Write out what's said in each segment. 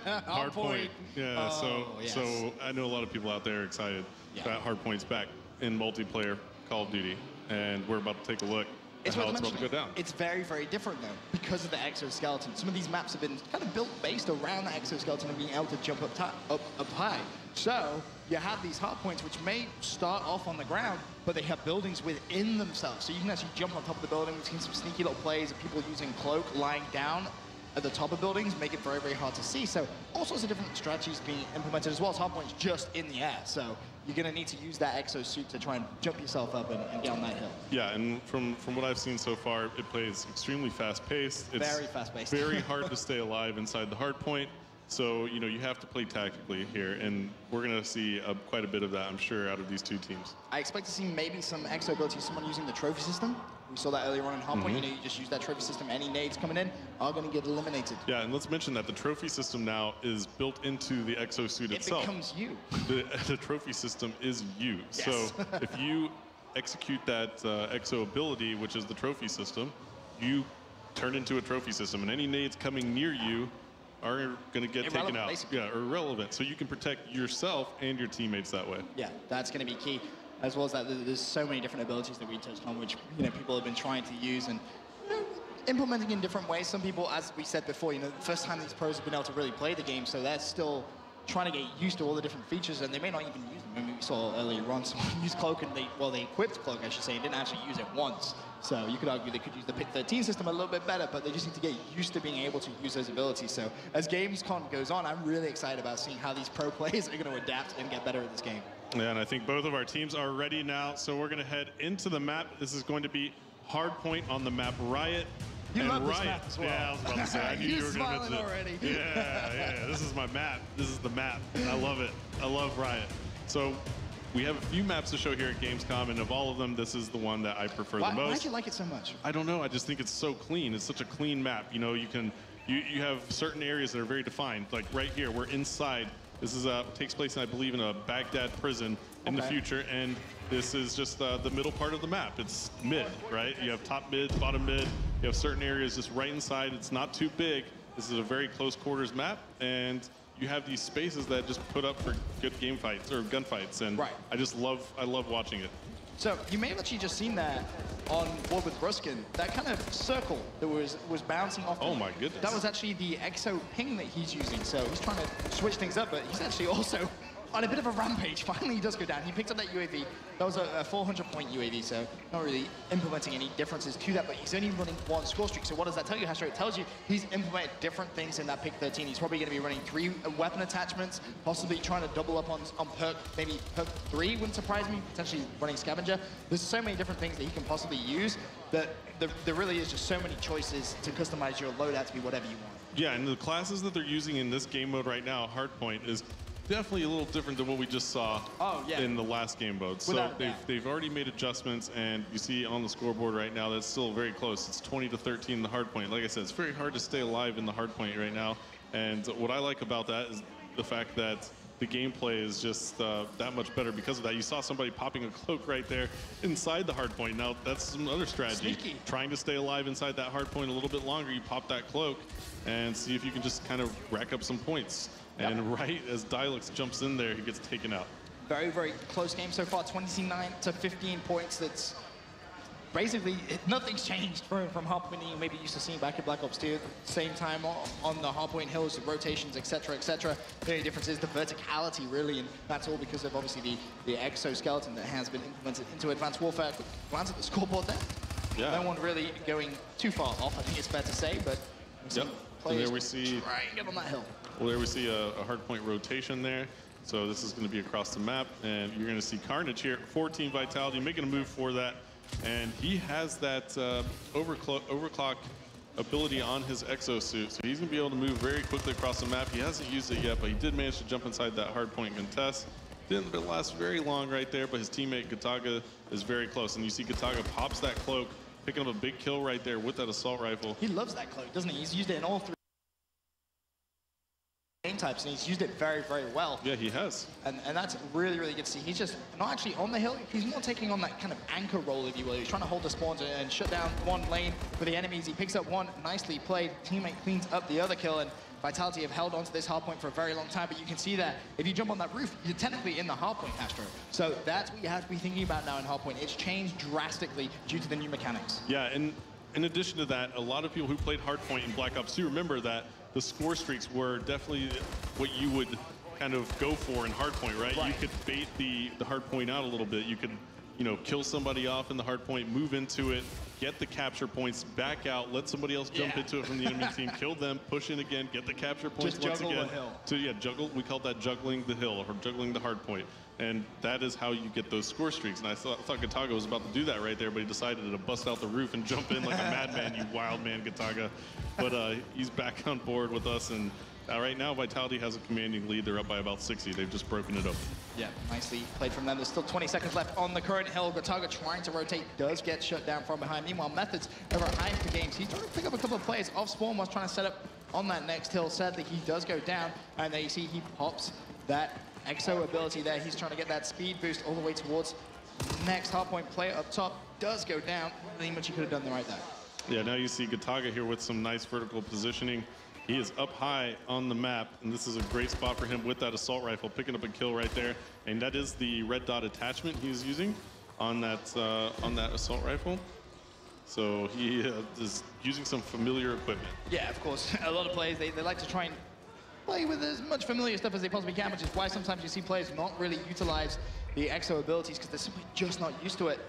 Hardpoint. Yeah, Oh, yes. so I know a lot of people out there are excited that Hardpoint's back in multiplayer Call of Duty, and we're about to take a look at how it's about to go down. It's very, very different though because of the exoskeleton. Some of these maps have been kind of built based around the exoskeleton and being able to jump up high. So you have these hardpoints which may start off on the ground, but they have buildings within themselves. So you can actually jump on top of the building. We've seen some sneaky little plays of people using cloak, lying down at the top of buildings, make it very, very hard to see. So all sorts of different strategies being implemented as well as hardpoints just in the air. So you're going to need to use that exosuit to try and jump yourself up and get on that hill. Yeah, and from what I've seen so far, it plays extremely fast-paced. It's very fast-paced. Very hard to stay alive inside the hardpoint. So, you know, you have to play tactically here, and we're going to see quite a bit of that, I'm sure, out of these two teams. I expect to see maybe some exo abilities, someone using the trophy system. We saw that earlier on in Hardpoint. You know, you just use that trophy system. Any nades coming in are going to get eliminated. Yeah, and let's mention that the trophy system now is built into the exosuit itself. It becomes you. The trophy system is you. Yes. So if you execute that exo ability, which is the trophy system, you turn into a trophy system, and any nades coming near you are going to get taken out. Basically. Yeah, irrelevant. So you can protect yourself and your teammates that way. Yeah, that's going to be key. As well as that, there's so many different abilities that we touched on, which people have been trying to use and implementing in different ways. Some people, as we said before, the first time these pros have been able to really play the game, so they're still trying to get used to all the different features, and they may not even use them. I mean, we saw earlier on someone use Cloak, and they equipped Cloak, I should say, and didn't actually use it once. So you could argue they could use the Pick 13 system a little bit better, but they just need to get used to being able to use those abilities. So as Gamescom goes on, I'm really excited about seeing how these pro players are going to adapt and get better at this game. Yeah, and I think both of our teams are ready now, so we're going to head into the map. This is going to be Hardpoint on the map Riot. You and love Riot, this map as well. Yeah, I was about to say, I knew you were going to mention it. already. Yeah, this is my map. This is the map. I love it. I love Riot. So we have a few maps to show here at Gamescom, and of all of them, this is the one that I prefer the most. Why do you like it so much? I don't know. I just think it's so clean. It's such a clean map. You know, you have certain areas that are very defined. Like right here, we're inside. This is takes place, I believe, in a Baghdad prison in the future, and this is just the middle part of the map. It's mid, right? You have top mid, bottom mid. You have certain areas just right inside. It's not too big. This is a very close quarters map, and you have these spaces that just put up for good game fights or gunfights, and I love watching it. So you may have actually just seen that on board with Ruskin, that kind of circle that was bouncing off. Oh my goodness. That was actually the exo ping that he's using. So he's trying to switch things up, but he's actually also on a bit of a rampage. Finally, he does go down. He picked up that UAV. That was a 400-point UAV, so not really implementing any differences to that, but he's only running one score streak. So what does that tell you, Hastro? It tells you he's implemented different things in that pick 13. He's probably going to be running 3 weapon attachments, possibly trying to double up on perk, maybe perk 3 wouldn't surprise me, potentially running scavenger. There's so many different things that he can possibly use that there really is just so many choices to customize your loadout to be whatever you want. Yeah, and the classes that they're using in this game mode right now, Hardpoint, is definitely a little different than what we just saw in the last game mode. So they've already made adjustments, and you see on the scoreboard right now that's still very close. It's 20-13 in the Hardpoint. Like I said, it's very hard to stay alive in the Hardpoint right now. And what I like about that is the fact that the gameplay is just that much better because of that. You saw somebody popping a cloak right there inside the Hardpoint. Now that's some other strategy. Sneaky. Trying to stay alive inside that Hardpoint a little bit longer, you pop that cloak and see if you can just kind of rack up some points. And right as Dialux jumps in there, he gets taken out. Very, very close game so far, 29-15 points. That's basically, nothing's changed from Hardpoint you maybe used to seeing back in Black Ops 2 at the same time on the Hardpoint hills, the rotations, etc., etc. The only difference is the verticality, really, and that's all because of obviously the exoskeleton that has been implemented into Advanced Warfare. But glance at the scoreboard there. Yeah. No one really going too far off, I think it's fair to say, but and there we see try and get on that hill. Well, there we see a Hardpoint rotation there. So this is going to be across the map, and you're going to see Carnage here, 14 Vitality, making a move for that. And he has that overclock ability on his exosuit, so he's going to be able to move very quickly across the map. He hasn't used it yet, but he did manage to jump inside that Hardpoint contest. Didn't last very long right there, but his teammate Gataga is very close. And you see Gataga pops that cloak, picking up a big kill right there with that assault rifle. He loves that cloak, doesn't he? He's used it in all 3 game types, and he's used it very, very well. Yeah, he has. And that's really, really good to see. He's just not actually on the hill. He's more taking on that kind of anchor role, if you will. He's trying to hold the spawns and shut down one lane for the enemies. He picks up one, nicely played. Teammate cleans up the other kill, and Vitality have held onto this hard point for a very long time, but you can see that if you jump on that roof, you're technically in the hard point, Astro. So that's what you have to be thinking about now in hard point. It's changed drastically due to the new mechanics. Yeah, and in addition to that, a lot of people who played hardpoint in Black Ops 2 remember that the score streaks were definitely what you would kind of go for in hardpoint, right? You could bait the hardpoint out a little bit. You could, kill somebody off in the hardpoint, move into it, get the capture points, back out, let somebody else jump into it from the enemy team, kill them, push in again, get the capture points once again. Juggle the hill. Juggle. We call that juggling the hill or juggling the hardpoint. And that is how you get those score streaks. And I thought Gataga was about to do that right there, but he decided to bust out the roof and jump in like a madman, you wild man, Gataga. But he's back on board with us. And right now, Vitality has a commanding lead. They're up by about 60. They've just broken it open. Yeah, nicely played from them. There's still 20 seconds left on the current hill. Gataga trying to rotate, does get shut down from behind. Meanwhile, Methods over at HyperGames, he's trying to pick up a couple of players off spawn whilst trying to set up on that next hill. Sadly, he does go down, and there you see he pops that Exo ability there. He's trying to get that speed boost all the way towards next hardpoint player up top. Does go down. Not much he could have done right there. Yeah, now you see Gataga here with some nice vertical positioning. He is up high on the map, and this is a great spot for him with that assault rifle, picking up a kill right there. And that is the red dot attachment he's using on that assault rifle. So he is using some familiar equipment. Yeah, of course. A lot of players, they like to try and play with as much familiar stuff as they possibly can, which is why sometimes you see players not really utilize the Exo abilities because they're simply just not used to it.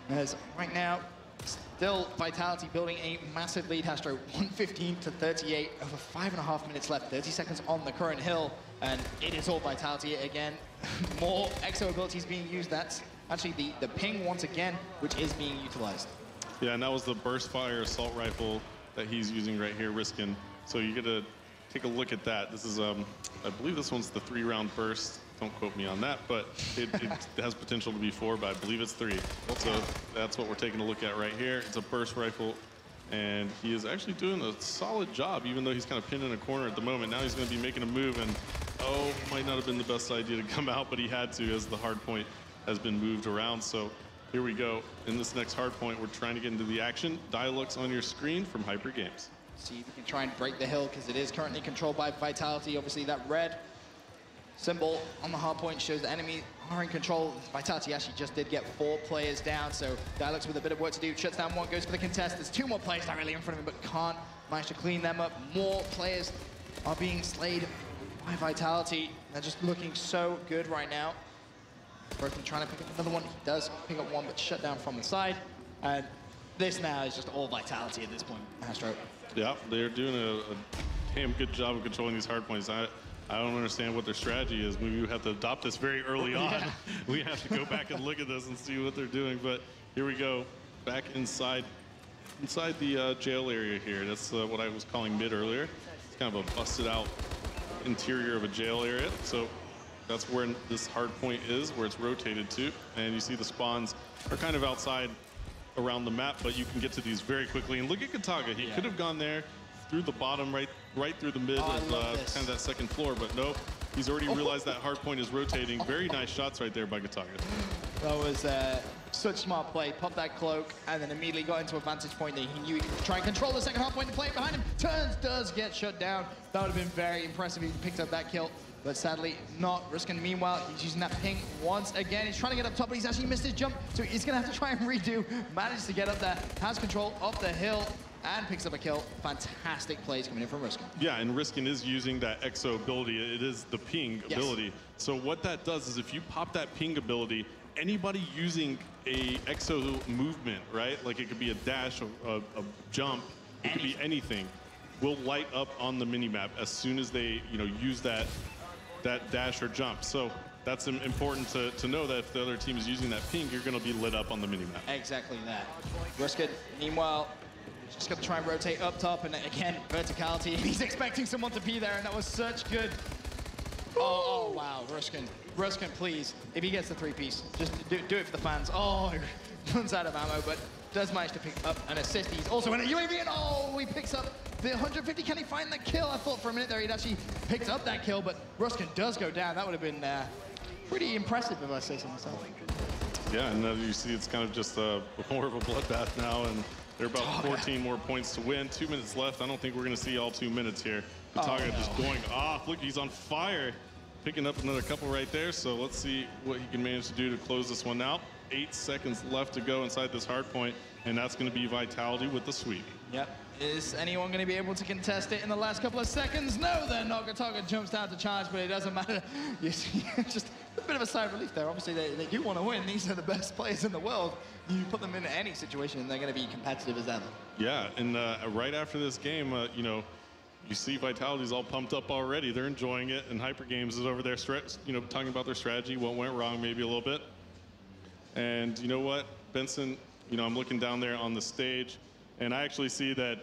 As right now, still Vitality building a massive lead, Astro, 115 to 38, over 5.5 minutes left, 30 seconds on the current hill, and it is all Vitality again. More Exo abilities being used. That's actually the ping once again, which is being utilized. Yeah, and that was the burst fire assault rifle that he's using right here, Riskin. So you get to take a look at that. This is, I believe this one's the 3-round burst. Don't quote me on that, but it has potential to be 4, but I believe it's 3. So that's what we're taking a look at right here. It's a burst rifle, and he is actually doing a solid job, even though he's kind of pinned in a corner at the moment. Now he's going to be making a move, and might not have been the best idea to come out, but he had to as the hard point has been moved around. So here we go. In this next hard point, we're trying to get into the action. Dialog's on your screen from HyperGames. See if we can try and break the hill, because it is currently controlled by Vitality. Obviously, that red symbol on the hard point shows the enemy are in control. Vitality actually just did get 4 players down, so Dialog's with a bit of work to do. Shuts down 1, goes for the contest. There's 2 more players directly in front of him, but can't manage to clean them up. More players are being slayed by Vitality. They're just looking so good right now. Broken trying to pick up another one. He does pick up 1, but shut down from the side. And this now is just all Vitality at this point, Astro. Yeah, they're doing a damn good job of controlling these hard points. I don't understand what their strategy is. Maybe we have to adopt this very early on. Yeah. We have to go back and look at this and see what they're doing. But here we go, back inside the jail area here. That's what I was calling mid earlier. It's kind of a busted out interior of a jail area. So that's where this hard point is, where it's rotated to. And you see the spawns are kind of outside around the map, but you can get to these very quickly. And look at Gataga. He could have gone there through the bottom, right through the mid of kind of that second floor, but nope. He's already realized that hard point is rotating. Very nice shots right there by Gataga. That was such smart play. Popped that cloak and then immediately got into a vantage point that he knew he could try and control the second hard point to play it behind him. Turns, does get shut down. That would have been very impressive if he picked up that kill, but sadly not. Riskin, meanwhile, he's using that ping once again. He's trying to get up top, but he's actually missed his jump, so he's going to have to try and redo. Managed to get up there, has control of the hill, and picks up a kill. Fantastic plays coming in from Riskin. Yeah, and Riskin is using that Exo ability. It is the ping ability. So what that does is if you pop that ping ability, anybody using a Exo movement, right? Like it could be a dash, a jump, it could be anything, will light up on the minimap as soon as they use that dash or jump. So that's important to know that if the other team is using that ping, you're going to be lit up on the minimap. Exactly that. Riskin, meanwhile, just got to try and rotate up top, and again, verticality. He's expecting someone to be there, and that was such good. Oh wow, Riskin, please. If he gets the 3-piece, just do it for the fans. Oh, he runs out of ammo, but does manage to pick up an assist. He's also in a UAV, and he picks up the 150. Can he find the kill? I thought for a minute there he'd actually picked up that kill, but Riskin does go down. That would have been pretty impressive if I say so myself. Yeah, and you see it's kind of just more of a bloodbath now, and They're about 14 more points to win. 2 minutes left. I don't think we're going to see all 2 minutes here. Butaga just going off. Look, he's on fire. Picking up another couple right there. So let's see what he can manage to do to close this one out. 8 seconds left to go inside this hard point, and that's going to be Vitality with the sweep. Yep. Is anyone going to be able to contest it in the last couple of seconds? No, then Butaga jumps down to charge, but it doesn't matter. You see, just a bit of a sigh of relief there. Obviously, they do want to win. These are the best players in the world. You put them in any situation, and they're going to be competitive as ever. Yeah, and right after this game, you know, you see Vitality's all pumped up already. They're enjoying it, and HyperGames is over there, you know, talking about their strategy, what went wrong maybe a little bit. And you know what, Benson, you know, I'm looking down there on the stage, and I actually see that